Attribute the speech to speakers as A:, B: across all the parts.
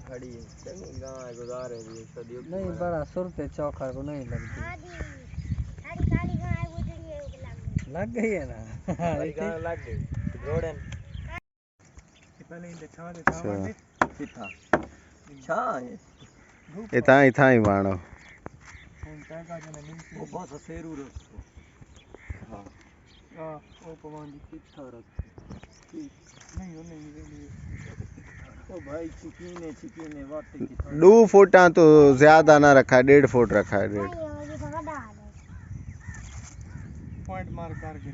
A: खड़ी है चंगी गाय गुजारे दी सदियों
B: नहीं बड़ा सुरते चौखा को नहीं लगती
C: काली गाय गुजरी है
B: लग गई है ना
A: हमारी गाय लग गई जोड़न
D: पहले इन छां दे छां दे
A: किथा छां है
E: इथा ही वाणो
D: हम ता का जने नहीं
A: वो बहुत सेरू रखो हां
D: हां वो पवन जी
A: किथा रख
D: नहीं वो नहीं
A: ओ भाई चिकीने वाटी किथा
E: 2 फुटा तो ज्यादा ना रखा 1.5 फुट रखा है 1.5
D: पॉइंट मार करके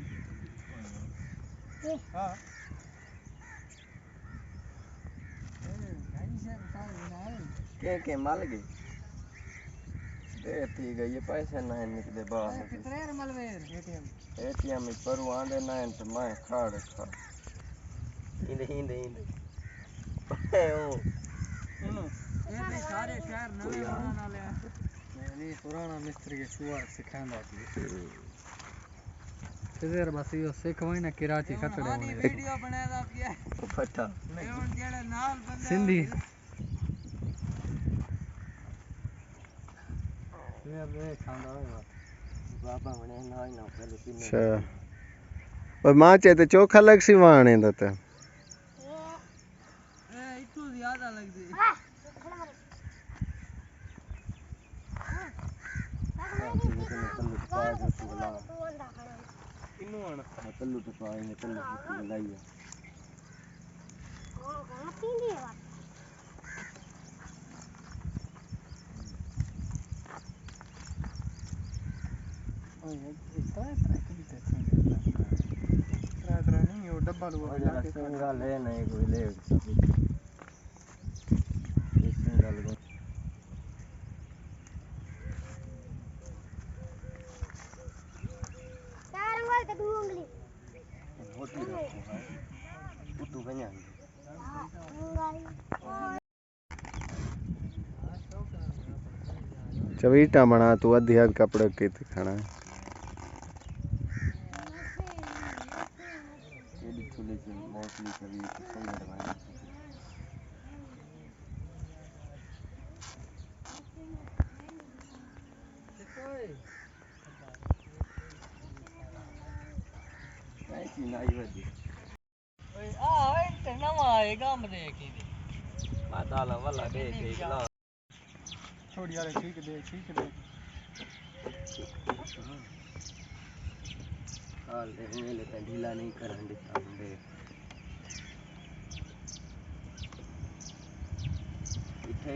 D: हां
A: के मल गई दे थी गई ये पैसे ना निकले बाहर
B: कितने मलवेर
A: एटीएम में पर आंदे ना तो मैं खाड़ खा इंदे ओ
B: ये भी सारे शहर नवे बनाने वाले हैं नहीं पुराना मिस्त्री के सुअर सिखांदा थी फिर बस यो सिखवाई ना कराची खतड़े होने वीडियो बनाया पिया
A: फटा
B: जेड़ा नाल बंदा सिंधी मैं खांदा है
A: बाबा मने ना पहले तीन
E: अच्छा पर मां चाहे तो चोखा लग सी वाणे दत
B: ए इतु ज्यादा लग दी
D: इनु आना
A: तल्लू तो पाएंगे तल्लू की लाइए
C: कौन पींदी है बात
D: त्रा नहीं वो डब्बा लो
A: जरा सिंगा ले नहीं कोई ले सिंगा ले
C: चार अंगल ते दो उंगली
A: होती रखो है उतु कन्या
E: चवीटा बना तू अधी हद कपड़े के खाना
A: केडी चुले से मोस्टली कभी सही है ऐसी नहीं होती
B: ओए आ इनते नवा आएगा हम देखी
A: माता ला वाला देख एकला
D: छोड़ यार ठीक दे
A: हाल दे मेले ते ढीला नहीं करन देता दे इथे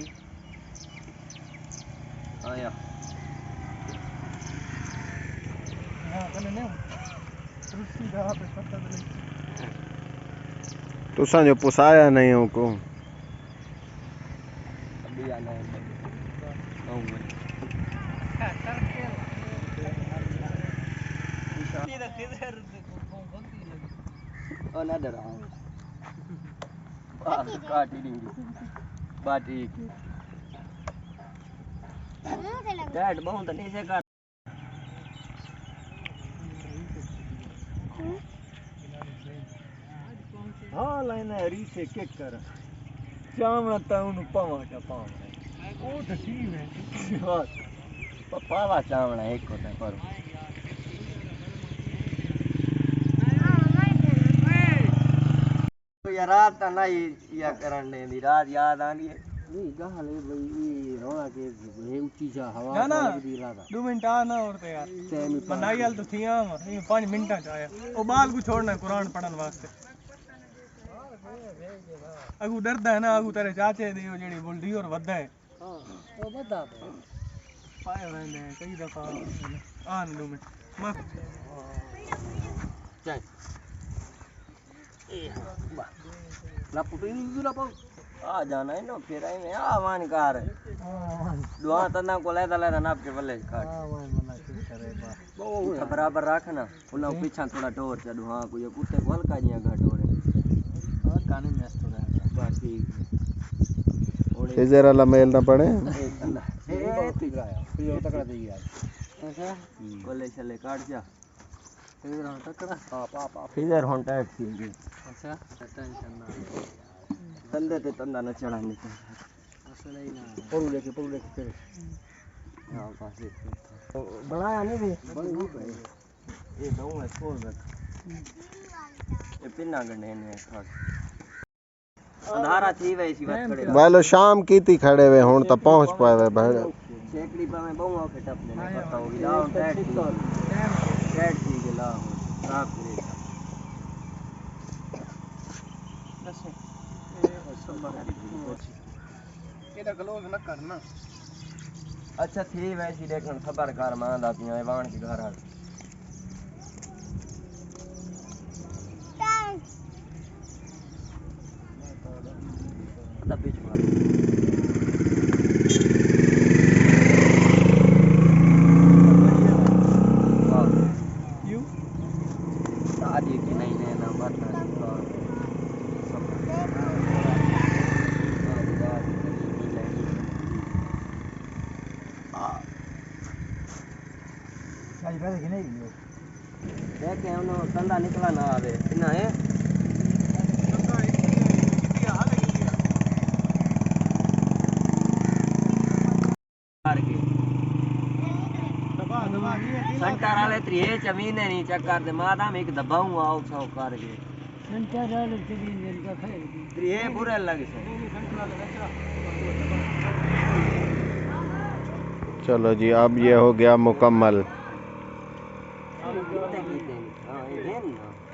A: आया
D: हां कने ने रुसी दा पे पत्ता दे
E: तुसा जो पुसाया नहीं हो को
A: अभी आना है आऊंगा ओ ना डरा बात काट ही देंगे बाटी की डैड बहुत नीचे काट हाँ लाइन हरी से किक कर चावना ताउन पावा का पावा
D: ओ तो ठीक है
A: पावा चावना एक होता पर यार रात नहीं या करने दी रात याद आनी है
B: नहीं गाल है भाई रोना के है ऊंची जा हवा
D: ना ना
B: दी रात
D: 2 मिनट आना और तो यार बनाई हाल तो थी आवा नहीं 5 मिनट च आया ओ बाल को छोड़ना कुरान पढ़न वास्ते अगू डरदा है ना अगू तेरे चाचे दी जेडी बुलदी और वदा है
B: हां वो बता दे
D: पाए रहंदे कई दफा आन 2 मिनट मैं
A: चल ए बा ना पुटू नी ना पाऊ आ जाना है ना फिर आई में आवान कार दुआ तना को लेदा लेदा नाप के बल्ले काट
B: हां मैं मना कुछ करे बा
A: बहुत बराबर रखना उना पीछा थोड़ा डोर चढ़ू हां कोई कुत्ते को हल्का जिया घाट हो रे
B: और काने में तो रहा
A: बात ठीक और
E: इधर वाला मेल ना पड़े
A: ए ठीक आया
B: फिर तकड़ा दे यार अच्छा
A: कोले चले काट जा
B: फिर तकड़ा
A: पापा फिर होन टाइट थी
B: अच्छा टेंशन ना
A: तंदे ते तंदा न चढ़ाने पढ़ू लेके फिर हाँ बस तो बनाया नहीं भी ये दऊँ है छोड़ रख ये पिन्ना गंढे ने खा अंधारा थी वैसी बात खड़े
E: वालो शाम की थी खड़े हुए हुन तो पहुंच पावे भाई
A: शेकड़ी पे मैं बहुआ के टप लेने पता होगी लाओ टैट थी के लाओ साफ करे
D: ਇਹਦਾ ਗਲੋਜ਼ ਨਾ ਕਰਨਾ
A: अच्छा थी वैसी देखन खबर कर मां दा पिया वाण के घर आ दा बीच में
D: क्यों
A: शादी की नहीं है ना बात ना देखे उन्हों कंधा निकला ना आवे इना है संटर वाले त्रिये जमीन है नहीं चक्कर दे मादा में एक दबाऊं आओ छो कर के त्रिये बुरे लगे
E: चलो जी अब ये हो गया मुकम्मल
A: हाँ ये है ना